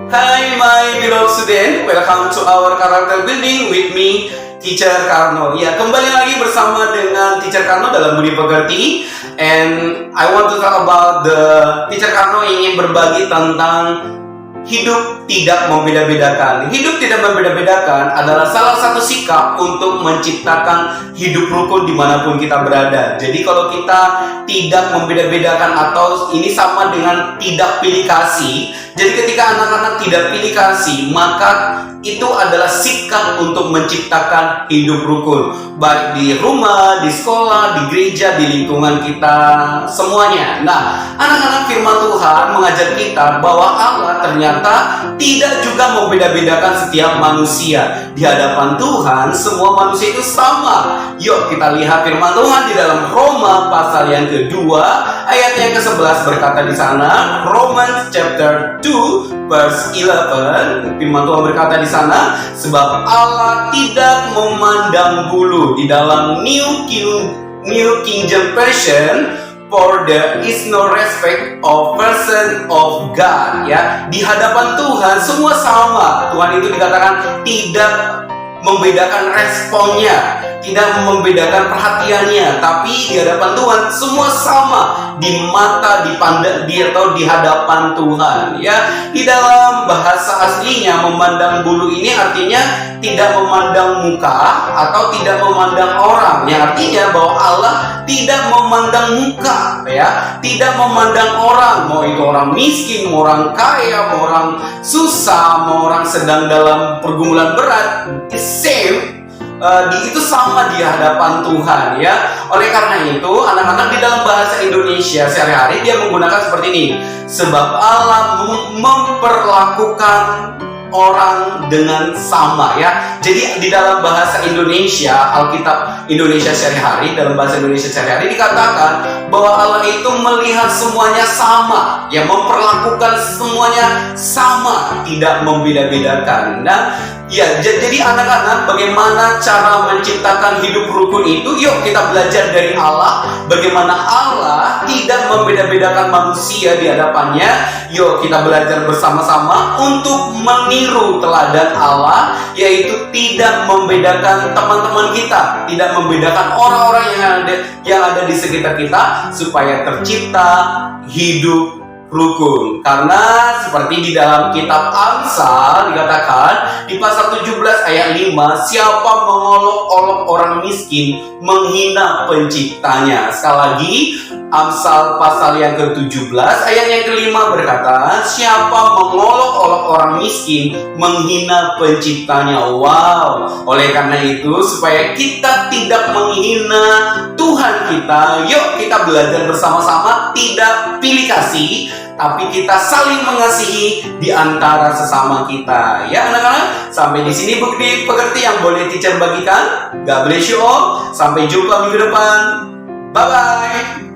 Hi my beloved student, welcome to our character building with me, Teacher Karno. Ya, kembali lagi bersama dengan Teacher Karno dalam Budi Pekerti. And I want to talk about the Teacher Karno ingin berbagi tentang hidup tidak membeda-bedakan. Hidup tidak membeda-bedakan adalah salah satu sikap untuk menciptakan hidup rukun dimanapun kita berada. Jadi kalau kita tidak membeda-bedakan atau ini sama dengan tidak pilih kasih. Jadi ketika anak-anak tidak pilih kasih, maka itu adalah sikap untuk menciptakan hidup rukun. Baik di rumah, di sekolah, di gereja, di lingkungan kita semuanya. Nah, anak-anak firman Tuhan mengajar kita bahwa Allah ternyata tidak juga membeda-bedakan setiap manusia. Di hadapan Tuhan, semua manusia itu sama. Yuk kita lihat firman Tuhan di dalam Roma pasal yang kedua, ayat yang ke-11 berkata di sana, Romans chapter 2 verse 11. Firman Tuhan berkata di sana, sebab Allah tidak memandang bulu. Di dalam New King James Version, for there is no respect of person of God. Ya, di hadapan Tuhan semua sama. Tuhan itu dikatakan tidak membedakan responnya, tidak membedakan perhatiannya, tapi di hadapan Tuhan semua sama di mata, atau di hadapan Tuhan. Ya, di dalam bahasa aslinya memandang bulu ini artinya tidak memandang muka atau tidak memandang orang. Yang artinya bahwa Allah tidak memandang muka, ya, tidak memandang orang, mau itu orang miskin, mau orang kaya, mau orang susah, mau orang sedang dalam pergumulan berat, itu sama di hadapan Tuhan, ya. Oleh karena itu, anak-anak di dalam bahasa Indonesia sehari-hari dia menggunakan seperti ini. Sebab Allah memperlakukan orang dengan sama, ya. Jadi di dalam bahasa Indonesia, Alkitab Indonesia sehari-hari, dalam bahasa Indonesia sehari-hari dikatakan bahwa Allah itu melihat semuanya sama, ya, memperlakukan semuanya sama, tidak membeda-bedakan. Nah, ya, jadi anak-anak, bagaimana cara menciptakan hidup rukun itu? Yuk kita belajar dari Allah, bagaimana Allah tidak membeda-bedakan manusia di hadapannya. Yuk kita belajar bersama-sama untuk meniru teladan Allah, yaitu tidak membedakan teman-teman kita, tidak membedakan orang-orang yang ada di sekitar kita, supaya tercipta hidup rukun. Karena seperti di dalam kitab Amsal dikatakan di pasal 17 ayat 5, siapa mengolok-olok orang miskin menghina penciptanya. Sekali lagi, Amsal pasal yang ke-17 ayat yang ke-5 berkata, siapa mengolok-olok orang miskin menghina penciptanya. Wow. Oleh karena itu, supaya kita tidak menghina Tuhan kita, yuk kita belajar bersama-sama tidak pilih kasih, tapi kita saling mengasihi di antara sesama kita. Ya anak-anak, sampai di sini Budi Pekerti yang boleh teacher bagikan. God bless you all. Sampai jumpa minggu depan. Bye-bye.